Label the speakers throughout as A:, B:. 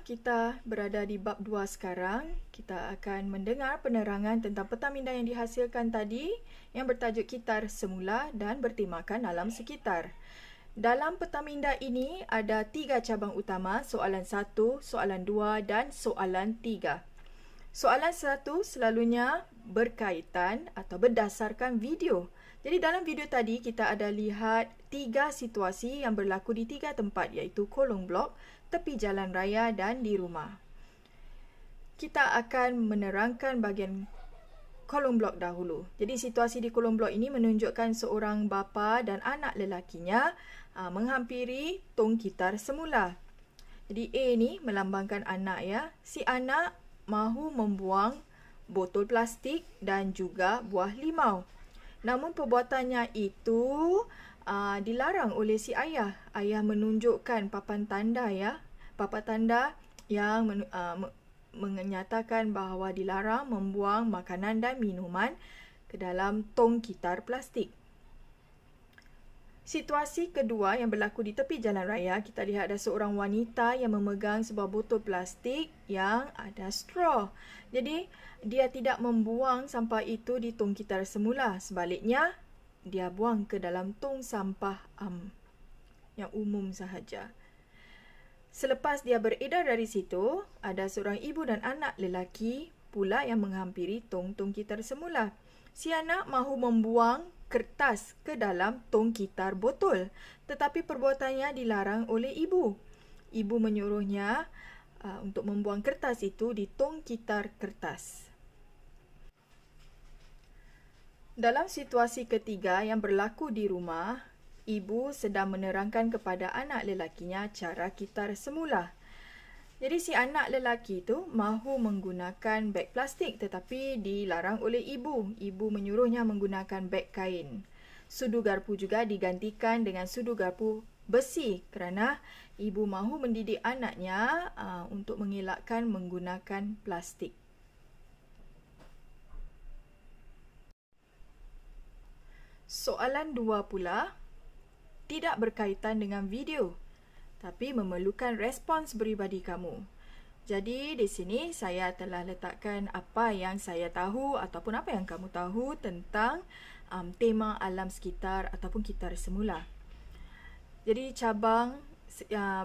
A: kita berada di bab 2 sekarang. Kita akan mendengar penerangan tentang peta minda yang dihasilkan tadi yang bertajuk kitar semula dan bertemakan alam sekitar. Dalam peta minda ini ada 3 cabang utama, soalan 1, soalan 2 dan soalan 3. Soalan 1 selalunya berkaitan atau berdasarkan video. Jadi dalam video tadi kita ada lihat 3 situasi yang berlaku di 3 tempat, iaitu kolong blok, tepi jalan raya dan di rumah. Kita akan menerangkan bahagian kolong blok dahulu. Jadi situasi di kolong blok ini menunjukkan seorang bapa dan anak lelakinya menghampiri tong kitar semula. Jadi A ni melambangkan anak ya. Si anak mahu membuang botol plastik dan juga buah limau. Namun perbuatannya itu dilarang oleh si ayah. Ayah menunjukkan papan tanda ya. Papan tanda yang menyatakan bahawa dilarang membuang makanan dan minuman ke dalam tong kitar plastik. Situasi kedua yang berlaku di tepi jalan raya, kita lihat ada seorang wanita yang memegang sebuah botol plastik yang ada straw. Jadi, dia tidak membuang sampah itu di tong kitar semula. Sebaliknya, dia buang ke dalam tong sampah yang umum sahaja. Selepas dia beredar dari situ, ada seorang ibu dan anak lelaki pula yang menghampiri tong-tong kitar semula. Si anak mahu membuang kertas ke dalam tong kitar botol, tetapi perbuatannya dilarang oleh ibu. Ibu menyuruhnya untuk membuang kertas itu di tong kitar kertas. Dalam situasi ketiga yang berlaku di rumah, ibu sedang menerangkan kepada anak lelakinya cara kitar semula. Jadi si anak lelaki itu mahu menggunakan beg plastik tetapi dilarang oleh ibu. Ibu menyuruhnya menggunakan beg kain. Sudu garpu juga digantikan dengan sudu garpu besi kerana ibu mahu mendidik anaknya untuk mengelakkan menggunakan plastik. Soalan 2 pula tidak berkaitan dengan video, tapi memerlukan respons peribadi kamu. Jadi di sini saya telah letakkan apa yang saya tahu ataupun apa yang kamu tahu tentang tema alam sekitar ataupun kitar semula. Jadi cabang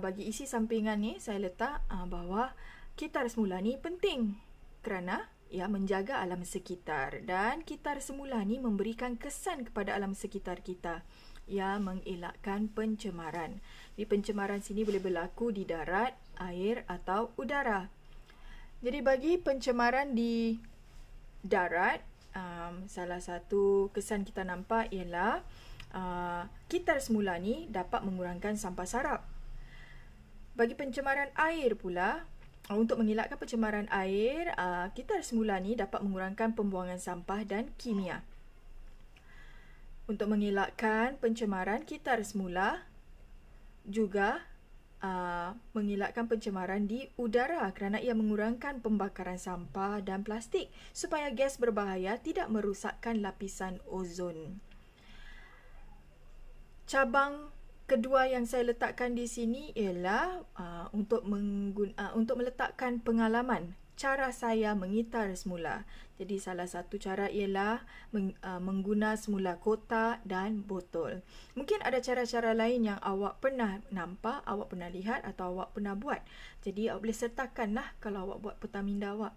A: bagi isi sampingan ni saya letak bahawa kitar semula ni penting kerana ia menjaga alam sekitar dan kitar semula ni memberikan kesan kepada alam sekitar kita. Ia mengelakkan pencemaran. Di pencemaran sini boleh berlaku di darat, air atau udara. Jadi bagi pencemaran di darat, salah satu kesan kita nampak ialah kitar semula ni dapat mengurangkan sampah sarap. Bagi pencemaran air pula, untuk mengelakkan pencemaran air, kitar semula ni dapat mengurangkan pembuangan sampah dan kimia. Untuk mengelakkan pencemaran kitar semula juga mengelakkan pencemaran di udara kerana ia mengurangkan pembakaran sampah dan plastik supaya gas berbahaya tidak merosakkan lapisan ozon. Cabang kedua yang saya letakkan di sini ialah untuk meletakkan pengalaman cara saya mengitar semula. Jadi salah satu cara ialah mengguna semula kotak dan botol. Mungkin ada cara-cara lain yang awak pernah nampak, awak pernah lihat atau awak pernah buat. Jadi awak boleh sertakanlah kalau awak buat peta minda awak.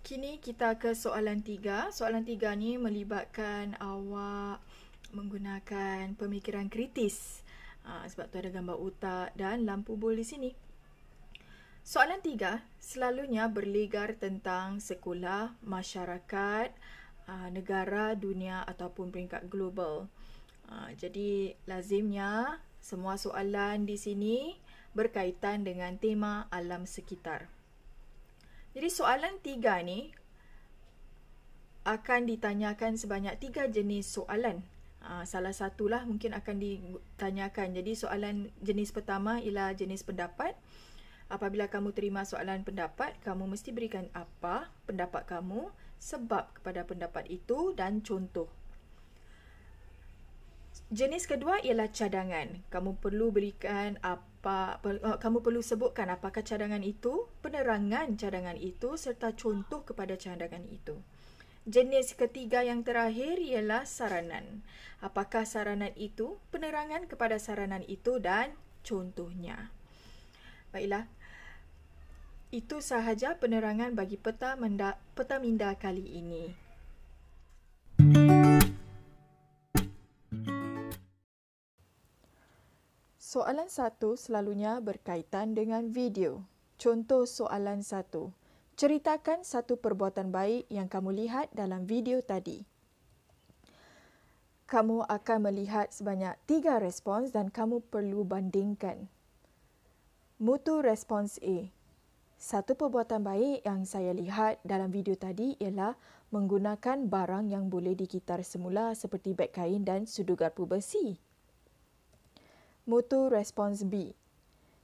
A: Kini kita ke soalan 3. Soalan 3 ni melibatkan awak menggunakan pemikiran kritis. Sebab tu ada gambar otak dan lampu bol di sini. Soalan 3 selalunya berlegar tentang sekolah, masyarakat, negara, dunia ataupun peringkat global. Jadi lazimnya semua soalan di sini berkaitan dengan tema alam sekitar. Jadi soalan 3 ni akan ditanyakan sebanyak 3 jenis soalan. Salah satulah mungkin akan ditanyakan. Jadi soalan jenis pertama ialah jenis pendapat. Apabila kamu terima soalan pendapat, kamu mesti berikan apa pendapat kamu, sebab kepada pendapat itu dan contoh. Jenis kedua ialah cadangan. Kamu perlu sebutkan apakah cadangan itu, penerangan cadangan itu serta contoh kepada cadangan itu. Jenis ketiga yang terakhir ialah saranan. Apakah saranan itu, penerangan kepada saranan itu dan contohnya. Baiklah. Itu sahaja penerangan bagi peta minda kali ini. Soalan 1 selalunya berkaitan dengan video. Contoh soalan 1. Ceritakan satu perbuatan baik yang kamu lihat dalam video tadi. Kamu akan melihat sebanyak 3 respons dan kamu perlu bandingkan. Mutu respons A. Satu perbuatan baik yang saya lihat dalam video tadi ialah menggunakan barang yang boleh dikitar semula seperti beg kain dan sudu garpu besi. Mutu respons B.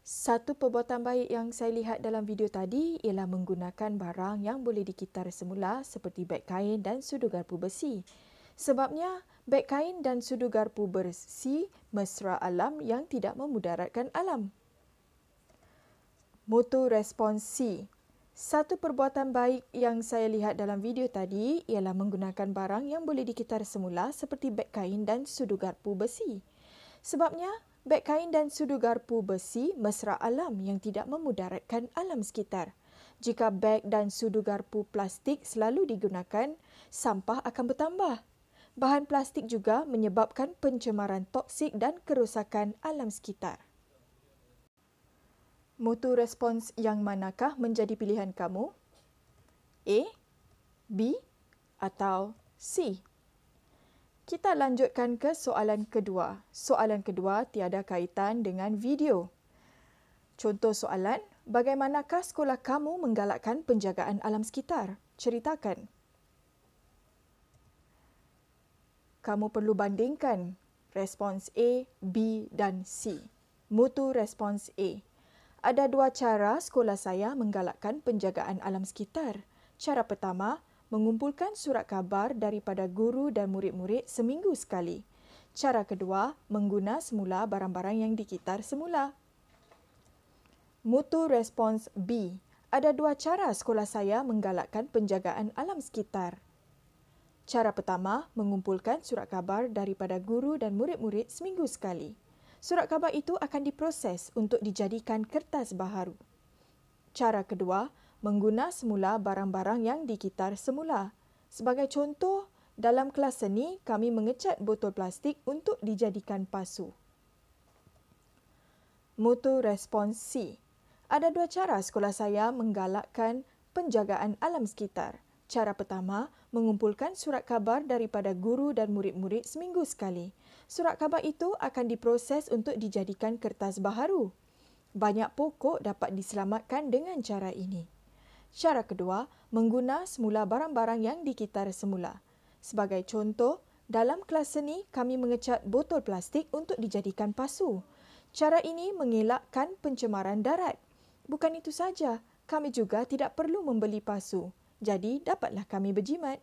A: Satu perbuatan baik yang saya lihat dalam video tadi ialah menggunakan barang yang boleh dikitar semula seperti beg kain dan sudu garpu besi. Sebabnya, beg kain dan sudu garpu besi mesra alam yang tidak memudaratkan alam. Mutu respons C. Satu perbuatan baik yang saya lihat dalam video tadi ialah menggunakan barang yang boleh dikitar semula seperti beg kain dan sudu garpu besi. Sebabnya, beg kain dan sudu garpu besi mesra alam yang tidak memudaratkan alam sekitar. Jika beg dan sudu garpu plastik selalu digunakan, sampah akan bertambah. Bahan plastik juga menyebabkan pencemaran toksik dan kerosakan alam sekitar. Mutu respons yang manakah menjadi pilihan kamu? A, B atau C? Kita lanjutkan ke soalan kedua. Soalan kedua tiada kaitan dengan video. Contoh soalan, bagaimanakah sekolah kamu menggalakkan penjagaan alam sekitar? Ceritakan. Kamu perlu bandingkan respons A, B dan C. Mutu respons A. Ada 2 cara sekolah saya menggalakkan penjagaan alam sekitar. Cara pertama, mengumpulkan surat khabar daripada guru dan murid-murid seminggu sekali. Cara kedua, mengguna semula barang-barang yang dikitar semula. Mutu respons B. Ada 2 cara sekolah saya menggalakkan penjagaan alam sekitar. Cara pertama, mengumpulkan surat khabar daripada guru dan murid-murid seminggu sekali. Surat khabar itu akan diproses untuk dijadikan kertas baharu. Cara kedua, mengguna semula barang-barang yang dikitar semula. Sebagai contoh, dalam kelas seni, kami mengecat botol plastik untuk dijadikan pasu. Mutu respons C. Ada 2 cara sekolah saya menggalakkan penjagaan alam sekitar. Cara pertama, mengumpulkan surat khabar daripada guru dan murid-murid seminggu sekali. Surat khabar itu akan diproses untuk dijadikan kertas baharu. Banyak pokok dapat diselamatkan dengan cara ini. Cara kedua, mengguna semula barang-barang yang dikitar semula. Sebagai contoh, dalam kelas seni kami mengecat botol plastik untuk dijadikan pasu. Cara ini mengelakkan pencemaran darat. Bukan itu saja, kami juga tidak perlu membeli pasu. Jadi, dapatlah kami berjimat.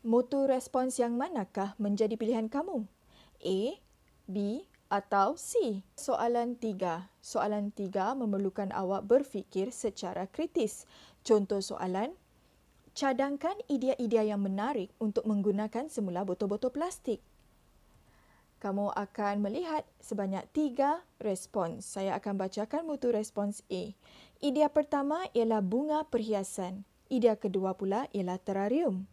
A: Mutu respons yang manakah menjadi pilihan kamu? A, B atau C? Soalan 3. Soalan 3 memerlukan awak berfikir secara kritis. Contoh soalan, cadangkan idea-idea yang menarik untuk menggunakan semula botol-botol plastik. Kamu akan melihat sebanyak 3 respons. Saya akan bacakan mutu respons A. Idea pertama ialah bunga perhiasan. Idea kedua pula ialah terarium.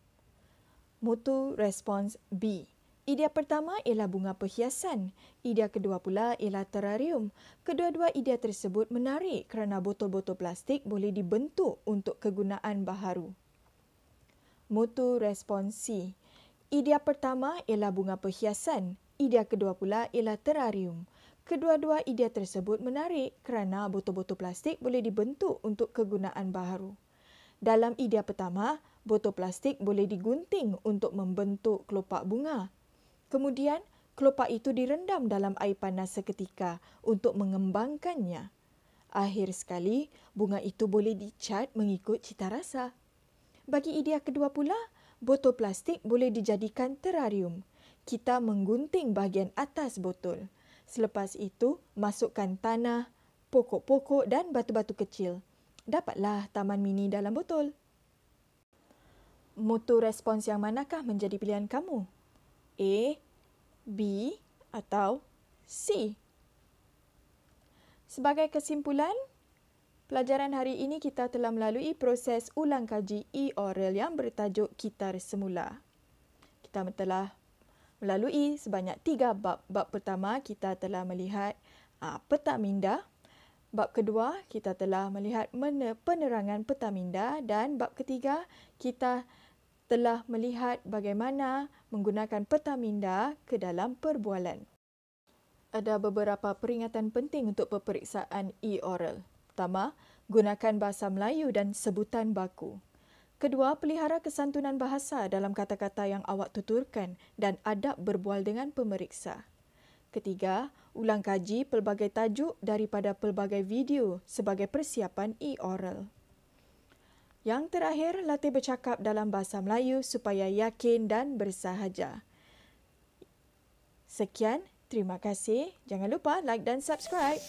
A: Mutu respons B. Idea pertama ialah bunga perhiasan. Idea kedua pula ialah terarium. Kedua-dua idea tersebut menarik kerana botol-botol plastik boleh dibentuk untuk kegunaan baharu. Mutu respons C. Idea pertama ialah bunga perhiasan. Idea kedua pula ialah terarium. Kedua-dua idea tersebut menarik kerana botol-botol plastik boleh dibentuk untuk kegunaan baharu. Dalam idea pertama, botol plastik boleh digunting untuk membentuk kelopak bunga. Kemudian, kelopak itu direndam dalam air panas seketika untuk mengembangkannya. Akhir sekali, bunga itu boleh dicat mengikut cita rasa. Bagi idea kedua pula, botol plastik boleh dijadikan terarium. kita menggunting bahagian atas botol. Selepas itu, masukkan tanah, pokok-pokok dan batu-batu kecil. Dapatlah taman mini dalam botol. Motor respons yang manakah menjadi pilihan kamu? A, B atau C? Sebagai kesimpulan, pelajaran hari ini kita telah melalui proses ulang kaji e-oral yang bertajuk Kitar Semula. Kita telah melalui sebanyak 3 bab. Bab pertama, kita telah melihat peta minda. Bab kedua, kita telah melihat penerangan peta minda. Dan bab ketiga, kita telah melihat bagaimana menggunakan peta minda ke dalam perbualan. Ada beberapa peringatan penting untuk peperiksaan e-oral. Pertama, gunakan bahasa Melayu dan sebutan baku. Kedua, pelihara kesantunan bahasa dalam kata-kata yang awak tuturkan dan adab berbual dengan pemeriksa. Ketiga, ulang kaji pelbagai tajuk daripada pelbagai video sebagai persiapan e-oral. Yang terakhir, latih bercakap dalam bahasa Melayu supaya yakin dan bersahaja. Sekian. Terima kasih. Jangan lupa like dan subscribe.